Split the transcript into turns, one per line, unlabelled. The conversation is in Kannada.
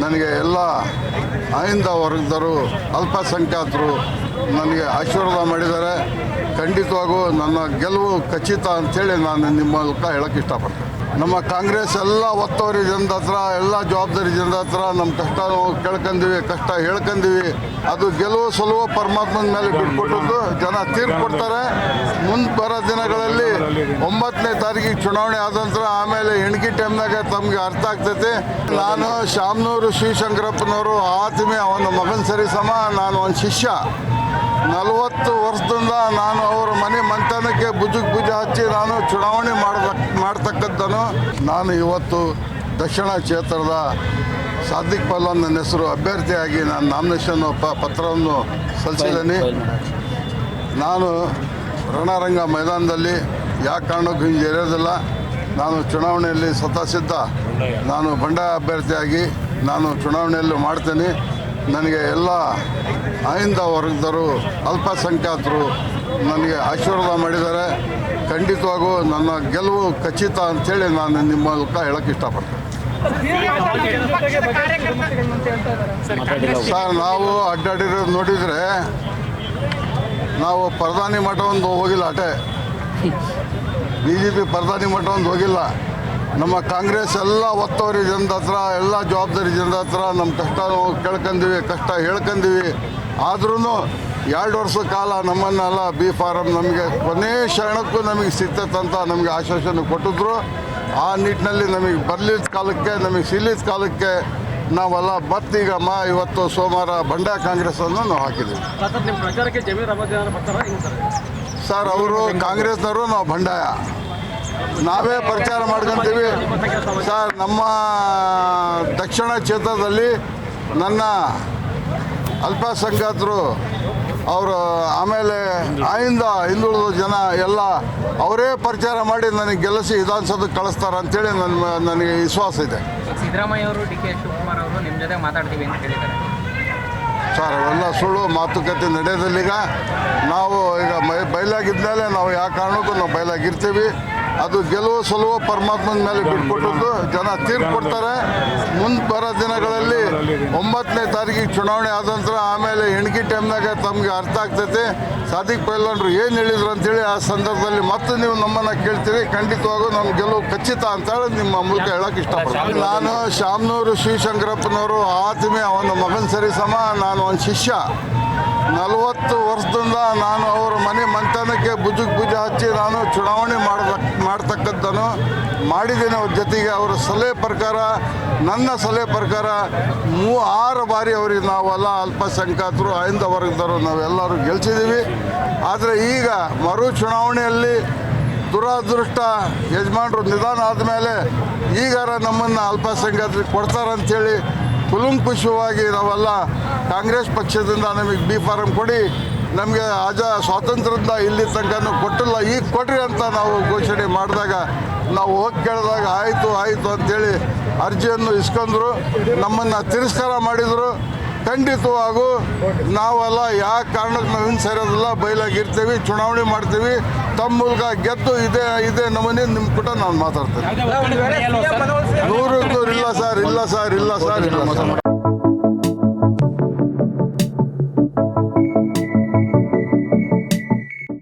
ನನಗೆ ಎಲ್ಲ ಅಹಿಂದ ವರ್ಗದವರು ಅಲ್ಪಸಂಖ್ಯಾತರು ನನಗೆ ಆಶೀರ್ವಾದ ಮಾಡಿದ್ದಾರೆ. ಖಂಡಿತವಾಗೂ ನನ್ನ ಗೆಲುವು ಖಚಿತ ಅಂಥೇಳಿ ನಾನು ನಿಮ್ಮ ಮೂಲಕ ಹೇಳೋಕ್ಕೆ ಇಷ್ಟಪಡ್ತೀನಿ. ನಮ್ಮ ಕಾಂಗ್ರೆಸ್ ಎಲ್ಲ ಒತ್ತುವರಿ ಜನದ ಹತ್ರ, ಎಲ್ಲ ಜವಾಬ್ದಾರಿ ಜನದ ಹತ್ರ ನಮ್ಮ ಕಷ್ಟ ಕೇಳ್ಕೊಂಡೀವಿ, ಕಷ್ಟ ಹೇಳ್ಕೊಂಡೀವಿ. ಅದು ಗೆಲುವು ಸಲುವು ಪರಮಾತ್ಮನ ಮೇಲೆ ಬಿಟ್ಕೊಟ್ಟದ್ದು. ಜನ ತೀರ್ಪು ಕೊಡ್ತಾರೆ. ಮುಂದೆ ಬರೋ ದಿನಗಳಲ್ಲಿ 9ನೇ ತಾರೀಕಿಗೆ ಚುನಾವಣೆ ಆದ ನಂತರ ಆಮೇಲೆ ಹೆಣ್ಗಿ ಟೈಮ್ನಾಗ ತಮಗೆ ಅರ್ಥ ಆಗ್ತೈತೆ. ನಾನು ಶಾಮನೂರು ಶಿವಶಂಕರಪ್ಪನವರು ಆತ್ಮೀಯ, ಅವನ ಮಗನ ಸರಿ ಸಮ. ನಾನು ಒಂದು ಶಿಷ್ಯ. 40 ವರ್ಷದಿಂದ ನಾನು ಅವರ ಮನೆ ಮಂಥನಕ್ಕೆ ಭುಜ ಹಚ್ಚಿ ನಾನು ಚುನಾವಣೆ ಮಾಡ್ತಕ್ಕಂಥನು. ನಾನು ಇವತ್ತು ದಕ್ಷಿಣ ಕ್ಷೇತ್ರದ ಸಾದಿಕ್ ಪಲ್ವಾನ್ ನನ್ನ ಹೆಸರು ಅಭ್ಯರ್ಥಿಯಾಗಿ ನಾನು ನಾಮಿನೇಷನ್ ಪತ್ರವನ್ನು ಸಲ್ಲಿಸಿದ್ದೀನಿ. ನಾನು ರಣರಂಗ ಮೈದಾನದಲ್ಲಿ ಯಾವ ಕಾರಣಕ್ಕೂ ಹಿಂಗೆ ಇರೋದಿಲ್ಲ. ನಾನು ಚುನಾವಣೆಯಲ್ಲಿ ಸ್ವತಃಸಿದ್ಧ. ನಾನು ಬಂಡಾಯ ಅಭ್ಯರ್ಥಿಯಾಗಿ ನಾನು ಚುನಾವಣೆಯಲ್ಲಿ ಮಾಡ್ತೇನೆ. ನನಗೆ ಎಲ್ಲ ಅಹಿಂದ ವರ್ಗದವರು ಅಲ್ಪಸಂಖ್ಯಾತರು ನನಗೆ ಆಶೀರ್ವಾದ ಮಾಡಿದ್ದಾರೆ. ಖಂಡಿತವಾಗೂ ನನ್ನ ಗೆಲುವು ಖಚಿತ ಅಂಥೇಳಿ ನಾನು ನಿಮ್ಮ ಮೂಲಕ ಹೇಳೋಕ್ಕೆ ಇಷ್ಟಪಡ್ತೀನಿ. ಸರ್, ನಾವು ಅಡ್ಡಾಡಿರೋದು ನೋಡಿದರೆ ನಾವು ಪ್ರಧಾನಿ ಮಠ ಒಂದು ಹೋಗಿಲ್ಲ. ಅಟೆ BJP ಪ್ರಧಾನಿ ಮಠ ಒಂದು ಹೋಗಿಲ್ಲ. ನಮ್ಮ ಕಾಂಗ್ರೆಸ್ ಎಲ್ಲ ಒತ್ತುವರಿ ಜನದ ಹತ್ರ, ಎಲ್ಲ ಜವಾಬ್ದಾರಿ ಜನದ ಹತ್ರ ನಮ್ಮ ಕಷ್ಟ ಕೇಳ್ಕೊಂಡೀವಿ, ಕಷ್ಟ ಹೇಳ್ಕೊಂಡೀವಿ. ಆದ್ರೂ 2 ವರ್ಷ ಕಾಲ ನಮ್ಮನ್ನೆಲ್ಲ B.Pharm ನಮಗೆ ಕೊನೆ ಕ್ಷಣಕ್ಕೂ ನಮಗೆ ಸಿಗ್ತದಂತ ನಮಗೆ ಆಶ್ವಾಸನೆ ಕೊಟ್ಟಿದ್ರು. ಆ ನಿಟ್ಟಿನಲ್ಲಿ ನಮಗೆ ಬರಲಿದ್ದ ಕಾಲಕ್ಕೆ, ನಮಗೆ ಸಿಲಿದ ಕಾಲಕ್ಕೆ ನಾವೆಲ್ಲ ಮತ್ತೀಗ ಇವತ್ತು ಸೋಮವಾರ ಬಂಡಾಯ ಕಾಂಗ್ರೆಸ್ಸನ್ನು ನಾವು ಹಾಕಿದ್ದೀವಿ. ಸರ್, ಅವರು ಕಾಂಗ್ರೆಸ್ನವರು, ನಾವು ಬಂಡಾಯ. ನಾವೇ ಪ್ರಚಾರ ಮಾಡ್ಕೊತೀವಿ. ಸರ್, ನಮ್ಮ ದಕ್ಷಿಣ ಕ್ಷೇತ್ರದಲ್ಲಿ ನನ್ನ ಅಲ್ಪಸಂಖ್ಯಾತರು ಅವರು, ಆಮೇಲೆ ಅಹಿಂದ ಹಿಂದುಳಿದ ಜನ ಎಲ್ಲ ಅವರೇ ಪ್ರಚಾರ ಮಾಡಿ ನನಗೆ ಗೆಲ್ಲಿಸಿ ವಿಧಾನಸಭೆಗೆ ಕಳಿಸ್ತಾರೆ ಅಂತೇಳಿ ನನಗೆ ವಿಶ್ವಾಸ ಇದೆ.
ಸಿದ್ದರಾಮಯ್ಯ ಅವರು, DK ಶಿವಕುಮಾರ್ ಅವರು ನಿಮ್ಮ ಜೊತೆ ಮಾತಾಡ್ತೀವಿ ಅಂತ ಹೇಳಿದ್ದಾರೆ.
ಸರ್, ಅವೆಲ್ಲ ಸುಳ್ಳು ಮಾತುಕತೆ ನಡೆಯೋದಿಲ್ಲ. ನಾವು ಈಗ ಬಯಲಾಗಿದ್ಮೇಲೆ ನಾವು ಯಾವ ಕಾರಣಕ್ಕೂ ನಾವು ಬಯಲಾಗಿರ್ತೀವಿ. ಅದು ಗೆಲುವು ಸಲುವು ಪರಮಾತ್ಮನ ಮೇಲೆ ಬಿಟ್ಕೊಟ್ಟದ್ದು. ಜನ ತೀರ್ಪು ಕೊಡ್ತಾರೆ. ಮುಂದೆ ಬರೋ ದಿನಗಳಲ್ಲಿ 9ನೇ ತಾರೀಕಿಗೆ ಚುನಾವಣೆ ಆದ ನಂತರ ಆಮೇಲೆ ಹೆಣ್ಗಿ ಟೈಮ್ನಾಗ ತಮಗೆ ಅರ್ಥ ಆಗ್ತೈತೆ. ಸಾದಿಕ್ ಪೈಲ್ವಾನ್ರು ಏನು ಹೇಳಿದ್ರು ಅಂತೇಳಿ ಆ ಸಂದರ್ಭದಲ್ಲಿ ಮತ್ತೆ ನೀವು ನಮ್ಮನ್ನು ಕೇಳ್ತೀರಿ. ಖಂಡಿತವಾಗೂ ನಮ್ಮ ಗೆಲುವು ಖಚಿತ ಅಂತೇಳಿ ನಿಮ್ಮ ಮೂಲಕ ಹೇಳೋಕ್ಕೆ ಇಷ್ಟಪಡ್ತೀನಿ. ನಾನು ಶಾಮನೂರು ಶಿವಶಂಕರಪ್ಪನವರು ಆತ್ಮೀಯ, ಅವನ ಮಗನ ಸರಿ ಸಮ. ನಾನು ಒಂದು ಶಿಷ್ಯ. 40 ವರ್ಷದಿಂದ ನಾನು ಅವರ ಮನೆ ಮಂಥನಕ್ಕೆ ಭುಜ ಹಚ್ಚಿ ನಾನು ಚುನಾವಣೆ ಮಾಡ್ತಕ್ಕಂಥನು. ಮಾಡಿದ್ದೀನಿ. ಅವ್ರ ಜೊತೆಗೆ ಅವರ ಸಲಹೆ ಪ್ರಕಾರ, ನನ್ನ ಸಲಹೆ ಪ್ರಕಾರ 6 ಬಾರಿ ಅವರಿಗೆ ನಾವೆಲ್ಲ ಅಲ್ಪಸಂಖ್ಯಾತರು, ಅಹಿಂದ ವರ್ಗದವರು ನಾವೆಲ್ಲರೂ ಗೆಲ್ಸಿದ್ದೀವಿ. ಆದರೆ ಈಗ ಮರು ಚುನಾವಣೆಯಲ್ಲಿ ದುರಾದೃಷ್ಟ ಯಜಮಾನರು ನಿಧಾನ ಆದಮೇಲೆ ಈಗಾರ ನಮ್ಮನ್ನು ಅಲ್ಪಸಂಖ್ಯಾತರಿಗೆ ಕೊಡ್ತಾರಂಥೇಳಿ ಕುಲಂಕುಷವಾಗಿ ನಾವೆಲ್ಲ ಕಾಂಗ್ರೆಸ್ ಪಕ್ಷದಿಂದ ನಮಗೆ B.Pharm ಕೊಡಿ, ನಮಗೆ ಸ್ವಾತಂತ್ರ್ಯದಿಂದ ಇಲ್ಲಿ ತನಕ ಕೊಟ್ಟಿಲ್ಲ, ಈಗ ಕೊಡ್ರಿ ಅಂತ ನಾವು ಘೋಷಣೆ ಮಾಡಿದಾಗ ನಾವು ಹೋಗಿ ಕೇಳಿದಾಗ ಆಯಿತು ಅಂಥೇಳಿ ಅರ್ಜಿಯನ್ನು ಇಸ್ಕೊಂಡ್ರು. ನಮ್ಮನ್ನು ತಿರಸ್ಕಾರ ಮಾಡಿದರು. ಖಂಡಿತವಾಗೂ ನಾವೆಲ್ಲ ಯಾವ ಕಾರಣಕ್ಕೆ ನಾವು ಇನ್ನು ಸೇರೋದಿಲ್ಲ, ಬಯಲಾಗಿರ್ತೀವಿ, ಚುನಾವಣೆ ಮಾಡ್ತೀವಿ. ತಮ್ಮ ಮೂಲಕ ಗೆದ್ದು ಇದೇ ನಮೂನೆ ನಿಮ್ಮ ಕೂಡ ನಾನು ಮಾತಾಡ್ತೇನೆ. 100% ಇಲ್ಲ ಸರ್.